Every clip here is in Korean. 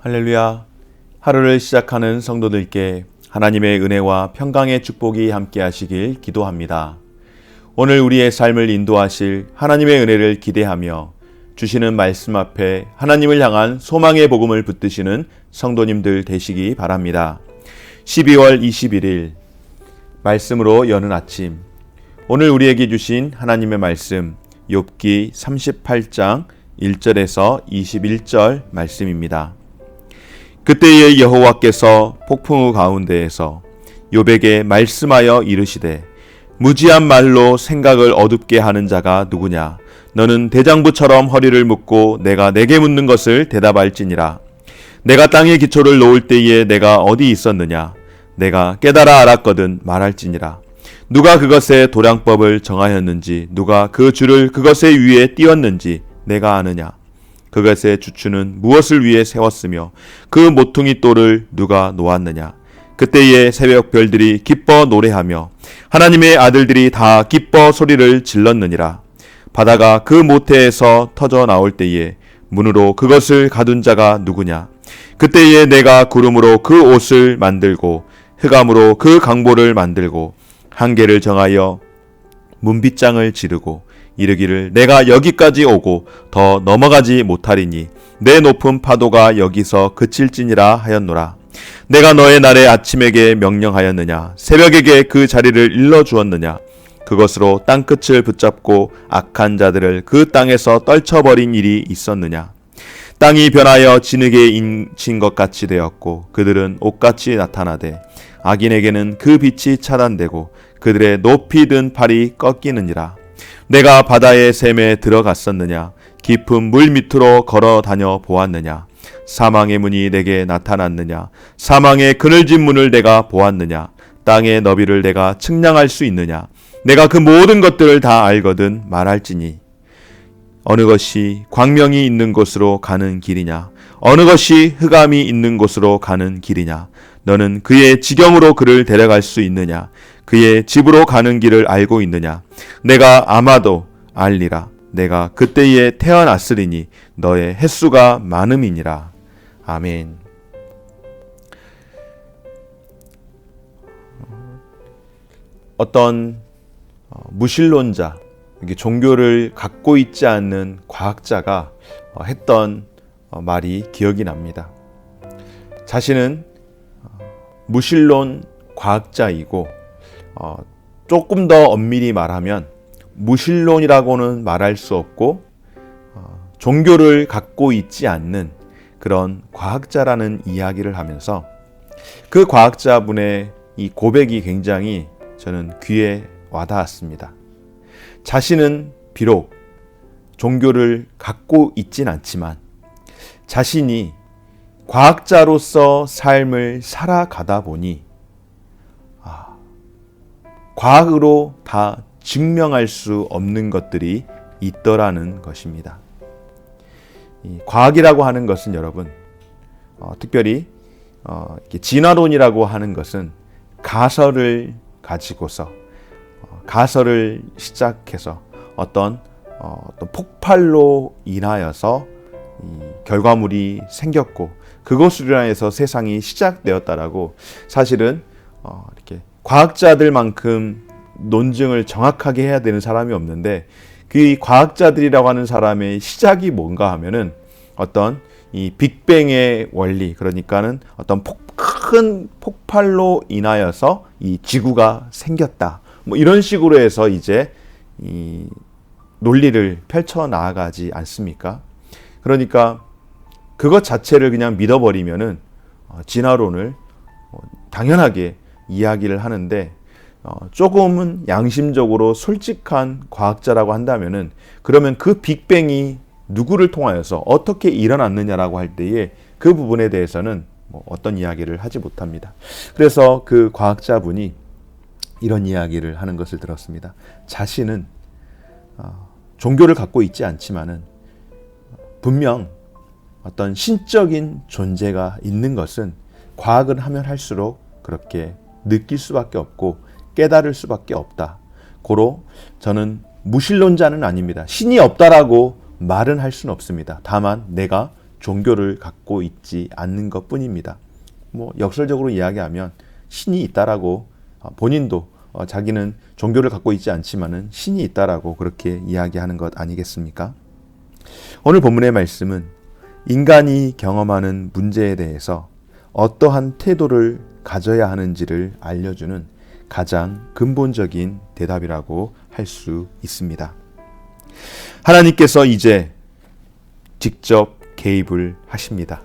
할렐루야. 하루를 시작하는 성도들께 하나님의 은혜와 평강의 축복이 함께 하시길 기도합니다. 오늘 우리의 삶을 인도하실 하나님의 은혜를 기대하며 주시는 말씀 앞에 하나님을 향한 소망의 복음을 붙드시는 성도님들 되시기 바랍니다. 12월 21일 말씀으로 여는 아침, 오늘 우리에게 주신 하나님의 말씀 욥기 38장 1절에서 21절 말씀입니다. 그때에 여호와께서 폭풍우 가운데에서 욥에게 말씀하여 이르시되 무지한 말로 생각을 어둡게 하는 자가 누구냐? 너는 대장부처럼 허리를 묶고 내가 내게 묻는 것을 대답할지니라. 내가 땅에 기초를 놓을 때에 내가 어디 있었느냐? 내가 깨달아 알았거든 말할지니라. 누가 그것의 도량법을 정하였는지, 누가 그 줄을 그것의 위에 띄웠는지 내가 아느냐? 그것의 주추는 무엇을 위해 세웠으며 그 모퉁이 돌을 누가 놓았느냐? 그때의 새벽 별들이 기뻐 노래하며 하나님의 아들들이 다 기뻐 소리를 질렀느니라. 바다가 그 모태에서 터져 나올 때에 문으로 그것을 가둔 자가 누구냐? 그때에 내가 구름으로 그 옷을 만들고 흑암으로 그 강보를 만들고 한계를 정하여 문빗장을 지르고 이르기를 내가 여기까지 오고 더 넘어가지 못하리니 내 높은 파도가 여기서 그칠지니라 하였노라. 내가 너의 날에 아침에게 명령하였느냐? 새벽에게 그 자리를 일러주었느냐? 그것으로 땅끝을 붙잡고 악한 자들을 그 땅에서 떨쳐버린 일이 있었느냐? 땅이 변하여 진흙에 인친 것 같이 되었고 그들은 옷같이 나타나되 악인에게는 그 빛이 차단되고 그들의 높이 든 팔이 꺾이느니라. 내가 바다의 샘에 들어갔었느냐? 깊은 물 밑으로 걸어 다녀 보았느냐? 사망의 문이 내게 나타났느냐? 사망의 그늘진 문을 내가 보았느냐? 땅의 너비를 내가 측량할 수 있느냐? 내가 그 모든 것들을 다 알거든 말할지니 어느 것이 광명이 있는 곳으로 가는 길이냐? 어느 것이 흑암이 있는 곳으로 가는 길이냐? 너는 그의 지경으로 그를 데려갈 수 있느냐? 그의 집으로 가는 길을 알고 있느냐? 내가 아마도 알리라. 내가 그때에 태어났으리니 너의 횟수가 많음이니라. 아멘. 어떤 무신론자, 종교를 갖고 있지 않는 과학자가 했던 말이 기억이 납니다. 자신은 무신론 과학자이고 조금 더 엄밀히 말하면 무신론이라고는 말할 수 없고 종교를 갖고 있지 않는 그런 과학자라는 이야기를 하면서 그 과학자분의 이 고백이 굉장히 저는 귀에 와닿았습니다. 자신은 비록 종교를 갖고 있진 않지만 자신이 과학자로서 삶을 살아가다 보니 과학으로 다 증명할 수 없는 것들이 있더라는 것입니다. 이 과학이라고 하는 것은 여러분, 특별히 진화론이라고 하는 것은 가설을 가지고서 가설을 시작해서 어떤 폭발로 인하여서 이 결과물이 생겼고 그것으로 인해서 세상이 시작되었다라고 사실은 이렇게 과학자들만큼 논증을 정확하게 해야 되는 사람이 없는데 그 과학자들이라고 하는 사람의 시작이 뭔가 하면은 어떤 이 빅뱅의 원리, 그러니까는 어떤 큰 폭발로 인하여서 이 지구가 생겼다. 뭐 이런 식으로 해서 이제 이 논리를 펼쳐 나아가지 않습니까? 그러니까 그것 자체를 그냥 믿어버리면은 진화론을 당연하게 이야기를 하는데 조금은 양심적으로 솔직한 과학자라고 한다면은 그러면 그 빅뱅이 누구를 통하여서 어떻게 일어났느냐라고 할 때에 그 부분에 대해서는 어떤 이야기를 하지 못합니다. 그래서 그 과학자분이 이런 이야기를 하는 것을 들었습니다. 자신은 종교를 갖고 있지 않지만은 분명 어떤 신적인 존재가 있는 것은 과학을 하면 할수록 그렇게 느낄 수밖에 없고 깨달을 수밖에 없다. 고로 저는 무신론자는 아닙니다. 신이 없다라고 말은 할 수는 없습니다. 다만 내가 종교를 갖고 있지 않는 것뿐입니다. 역설적으로 이야기하면 신이 있다라고 본인도 자기는 종교를 갖고 있지 않지만은 신이 있다라고 그렇게 이야기하는 것 아니겠습니까? 오늘 본문의 말씀은 인간이 경험하는 문제에 대해서 어떠한 태도를 가져야 하는지를 알려주는 가장 근본적인 대답이라고 할 수 있습니다. 하나님께서 이제 직접 개입을 하십니다.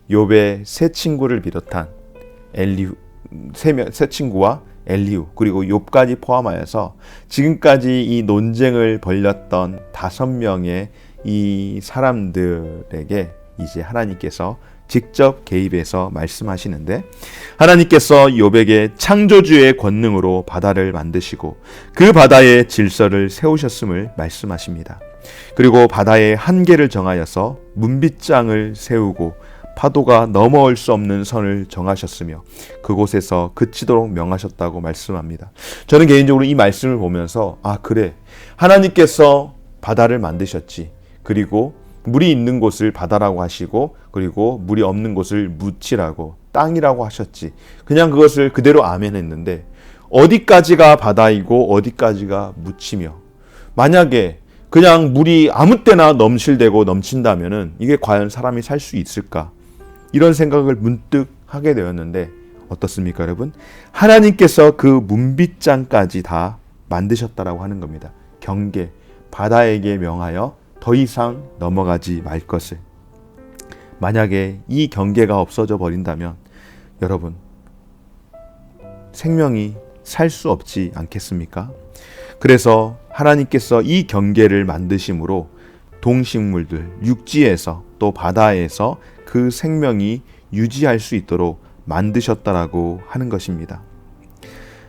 욥의 세 친구를 비롯한 세 친구와 엘리후 그리고 욥까지 포함하여서 지금까지 이 논쟁을 벌였던 5명의 이 사람들에게 이제 하나님께서 직접 개입해서 말씀하시는데, 하나님께서 욥에게 창조주의 권능으로 바다를 만드시고 그 바다의 질서를 세우셨음을 말씀하십니다. 그리고 바다의 한계를 정하여서 문빗장을 세우고 파도가 넘어올 수 없는 선을 정하셨으며 그곳에서 그치도록 명하셨다고 말씀합니다. 저는 개인적으로 이 말씀을 보면서 그래, 하나님께서 바다를 만드셨지. 그리고 물이 있는 곳을 바다라고 하시고 그리고 물이 없는 곳을 무치라고 땅이라고 하셨지. 그냥 그것을 그대로 아멘했는데 어디까지가 바다이고 어디까지가 무치며, 만약에 그냥 물이 아무 때나 넘실대고 넘친다면은 이게 과연 사람이 살 수 있을까? 이런 생각을 문득 하게 되었는데 어떻습니까, 여러분? 하나님께서 그 문빗장까지 다 만드셨다라고 하는 겁니다. 경계, 바다에게 명하여 더 이상 넘어가지 말 것을. 만약에 이 경계가 없어져 버린다면 여러분, 생명이 살 수 없지 않겠습니까? 그래서 하나님께서 이 경계를 만드심으로 동식물들, 육지에서 또 바다에서 그 생명이 유지할 수 있도록 만드셨다라고 하는 것입니다.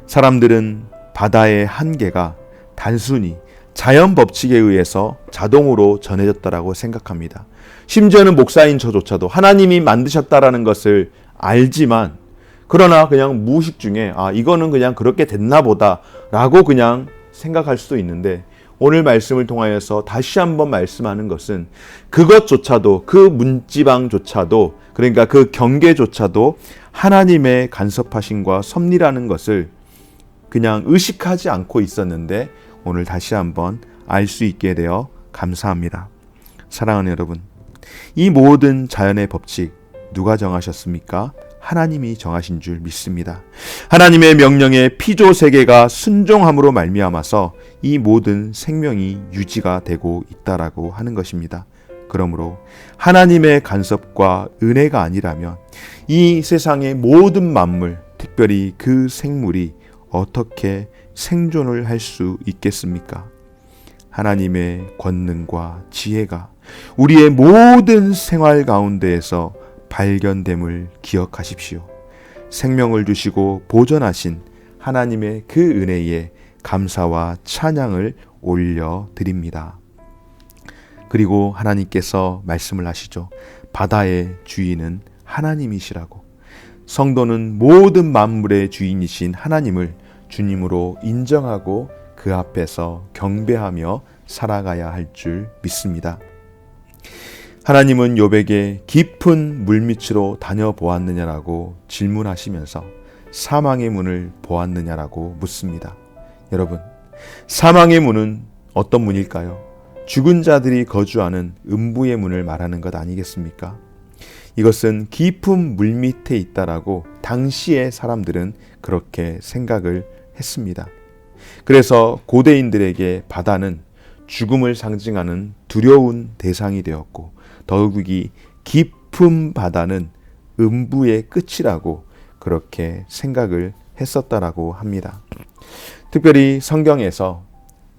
사람들은 바다의 한계가 단순히 자연 법칙에 의해서 자동으로 전해졌다라고 생각합니다. 심지어는 목사인 저조차도 하나님이 만드셨다라는 것을 알지만, 그러나 그냥 무의식 중에 이거는 그냥 그렇게 됐나 보다라고 그냥 생각할 수도 있는데, 오늘 말씀을 통하여서 다시 한번 말씀하는 것은 그것조차도, 그 문지방조차도, 그러니까 그 경계조차도 하나님의 간섭하심과 섭리라는 것을 그냥 의식하지 않고 있었는데 오늘 다시 한번 알 수 있게 되어 감사합니다. 사랑하는 여러분, 이 모든 자연의 법칙 누가 정하셨습니까? 하나님이 정하신 줄 믿습니다. 하나님의 명령에 피조세계가 순종함으로 말미암아서 이 모든 생명이 유지가 되고 있다라고 하는 것입니다. 그러므로 하나님의 간섭과 은혜가 아니라면 이 세상의 모든 만물, 특별히 그 생물이 어떻게 생존을 할 수 있겠습니까? 하나님의 권능과 지혜가 우리의 모든 생활 가운데에서 발견됨을 기억하십시오. 생명을 주시고 보존하신 하나님의 그 은혜에 감사와 찬양을 올려드립니다. 그리고 하나님께서 말씀을 하시죠. 바다의 주인은 하나님이시라고. 성도는 모든 만물의 주인이신 하나님을 주님으로 인정하고 그 앞에서 경배하며 살아가야 할 줄 믿습니다. 하나님은 욥에게 깊은 물밑으로 다녀보았느냐라고 질문하시면서 사망의 문을 보았느냐라고 묻습니다. 여러분, 사망의 문은 어떤 문일까요? 죽은 자들이 거주하는 음부의 문을 말하는 것 아니겠습니까? 이것은 깊은 물밑에 있다라고 당시의 사람들은 그렇게 생각을 했습니다. 그래서 고대인들에게 바다는 죽음을 상징하는 두려운 대상이 되었고, 더욱이 깊은 바다는 음부의 끝이라고 그렇게 생각을 했었다라고 합니다. 특별히 성경에서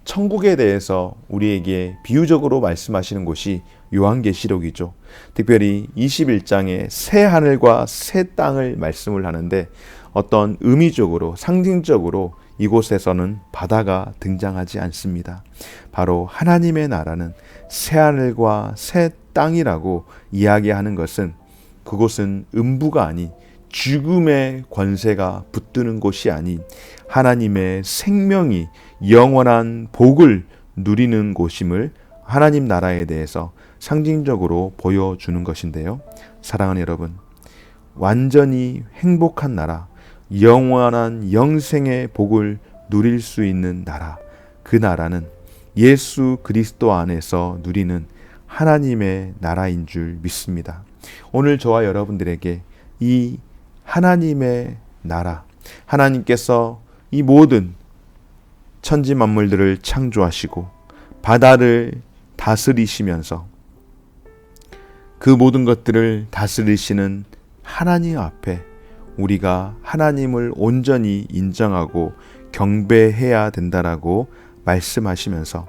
천국에 대해서 우리에게 비유적으로 말씀하시는 곳이 요한계시록이죠. 특별히 21장에 새 하늘과 새 땅을 말씀을 하는데 어떤 의미적으로, 상징적으로 이곳에서는 바다가 등장하지 않습니다. 바로 하나님의 나라는 새 하늘과 새 땅이라고 이야기하는 것은 그곳은 음부가 아닌 죽음의 권세가 붙드는 곳이 아닌 하나님의 생명이 영원한 복을 누리는 곳임을 하나님 나라에 대해서 상징적으로 보여주는 것인데요. 사랑하는 여러분, 완전히 행복한 나라, 영원한 영생의 복을 누릴 수 있는 나라, 그 나라는 예수 그리스도 안에서 누리는 하나님의 나라인 줄 믿습니다. 오늘 저와 여러분들에게 이 하나님의 나라, 하나님께서 이 모든 천지 만물들을 창조하시고 바다를 다스리시면서 그 모든 것들을 다스리시는 하나님 앞에 우리가 하나님을 온전히 인정하고 경배해야 된다라고 말씀하시면서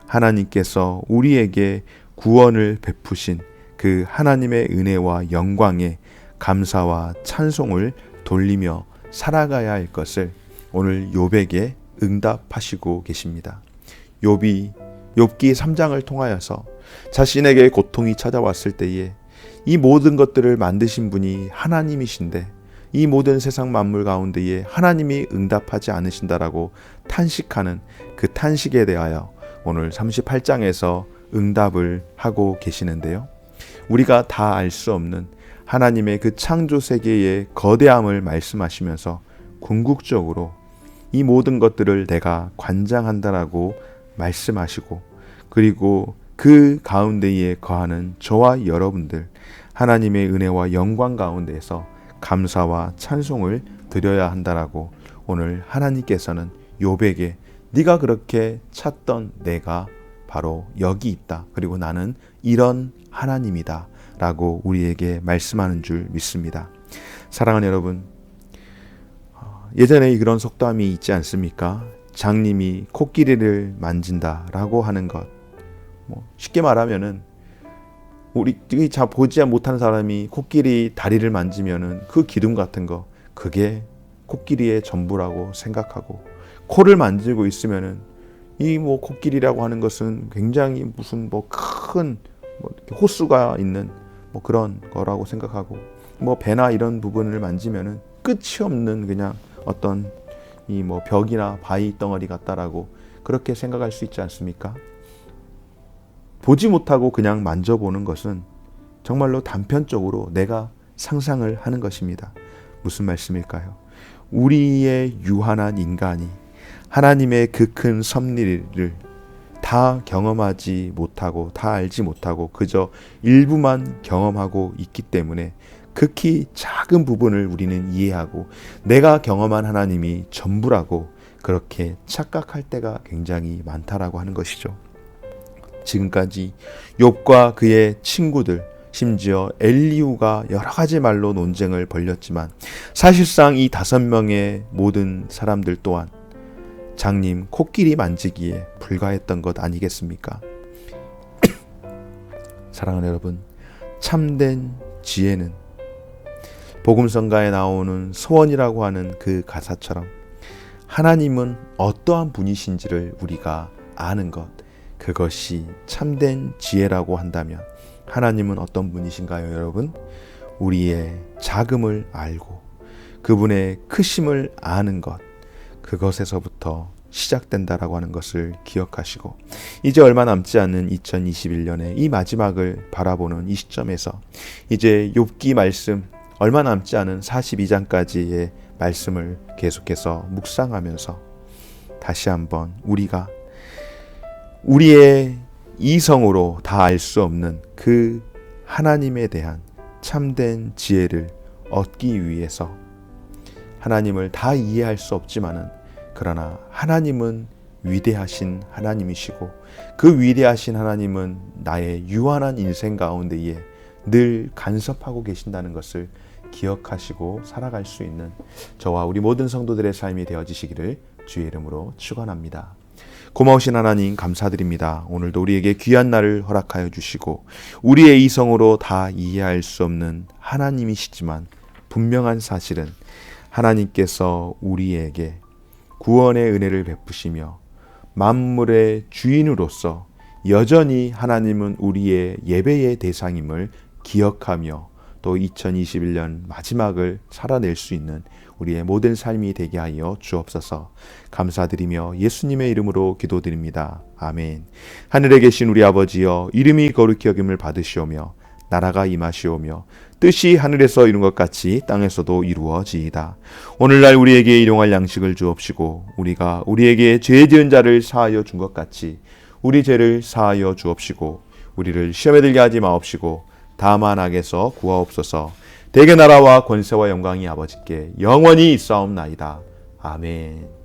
하나님께서 우리에게 구원을 베푸신 그 하나님의 은혜와 영광에 감사와 찬송을 돌리며 살아가야 할 것을 오늘 욥에게 응답하시고 계십니다. 욥기 3장을 통하여서 자신에게 고통이 찾아왔을 때에 이 모든 것들을 만드신 분이 하나님이신데 이 모든 세상 만물 가운데에 하나님이 응답하지 않으신다라고 탄식하는 그 탄식에 대하여 오늘 38장에서 응답을 하고 계시는데요. 우리가 다 알 수 없는 하나님의 그 창조 세계의 거대함을 말씀하시면서 궁극적으로 이 모든 것들을 내가 관장한다라고 말씀하시고, 그리고 그 가운데에 거하는 저와 여러분들 하나님의 은혜와 영광 가운데에서 감사와 찬송을 드려야 한다라고 오늘 하나님께서는 욥에게 네가 그렇게 찾던 내가 바로 여기 있다, 그리고 나는 이런 하나님이다 라고 우리에게 말씀하는 줄 믿습니다. 사랑하는 여러분, 예전에 그런 속담이 있지 않습니까? 장님이 코끼리를 만진다라고 하는 것. 쉽게 말하면은 우리 잘 보지 못하는 사람이 코끼리 다리를 만지면은 그 기둥 같은 거, 그게 코끼리의 전부라고 생각하고, 코를 만지고 있으면은 이 코끼리라고 하는 것은 굉장히 무슨 큰 호수가 있는 그런 거라고 생각하고, 배나 이런 부분을 만지면은 끝이 없는 그냥 어떤 이 벽이나 바위 덩어리 같다라고 그렇게 생각할 수 있지 않습니까? 보지 못하고 그냥 만져보는 것은 정말로 단편적으로 내가 상상을 하는 것입니다. 무슨 말씀일까요? 우리의 유한한 인간이 하나님의 그 큰 섭리를 다 경험하지 못하고 다 알지 못하고 그저 일부만 경험하고 있기 때문에 극히 작은 부분을 우리는 이해하고 내가 경험한 하나님이 전부라고 그렇게 착각할 때가 굉장히 많다라고 하는 것이죠. 지금까지 욥과 그의 친구들, 심지어 엘리후가 여러 가지 말로 논쟁을 벌였지만 사실상 이 5명의 모든 사람들 또한 장님 코끼리 만지기에 불과했던 것 아니겠습니까? 사랑하는 여러분, 참된 지혜는 복음성가에 나오는 소원이라고 하는 그 가사처럼 하나님은 어떠한 분이신지를 우리가 아는 것, 그것이 참된 지혜라고 한다면 하나님은 어떤 분이신가요, 여러분? 우리의 작음을 알고 그분의 크심을 아는 것, 그것에서부터 시작된다라고 하는 것을 기억하시고, 이제 얼마 남지 않은 2021년의 이 마지막을 바라보는 이 시점에서 이제 욥기 말씀 얼마 남지 않은 42장까지의 말씀을 계속해서 묵상하면서 다시 한번 우리가 우리의 이성으로 다 알 수 없는 그 하나님에 대한 참된 지혜를 얻기 위해서, 하나님을 다 이해할 수 없지만은 그러나 하나님은 위대하신 하나님이시고 그 위대하신 하나님은 나의 유한한 인생 가운데에 늘 간섭하고 계신다는 것을 기억하시고 살아갈 수 있는 저와 우리 모든 성도들의 삶이 되어지시기를 주의 이름으로 축원합니다. 고마우신 하나님 감사드립니다. 오늘도 우리에게 귀한 날을 허락하여 주시고 우리의 이성으로 다 이해할 수 없는 하나님이시지만 분명한 사실은 하나님께서 우리에게 구원의 은혜를 베푸시며 만물의 주인으로서 여전히 하나님은 우리의 예배의 대상임을 기억하며 또 2021년 마지막을 살아낼 수 있는 우리의 모든 삶이 되게 하여 주옵소서. 감사드리며 예수님의 이름으로 기도드립니다. 아멘. 하늘에 계신 우리 아버지여, 이름이 거룩히 여김을 받으시오며 나라가 임하시오며 뜻이 하늘에서 이룬 것 같이 땅에서도 이루어지이다. 오늘날 우리에게 일용할 양식을 주옵시고 우리가 우리에게 죄 지은 자를 사하여 준 것 같이 우리 죄를 사하여 주옵시고 우리를 시험에 들게 하지 마옵시고 다만 악에서 구하옵소서. 대개 나라와 권세와 영광이 아버지께 영원히 있사옵나이다. 아멘.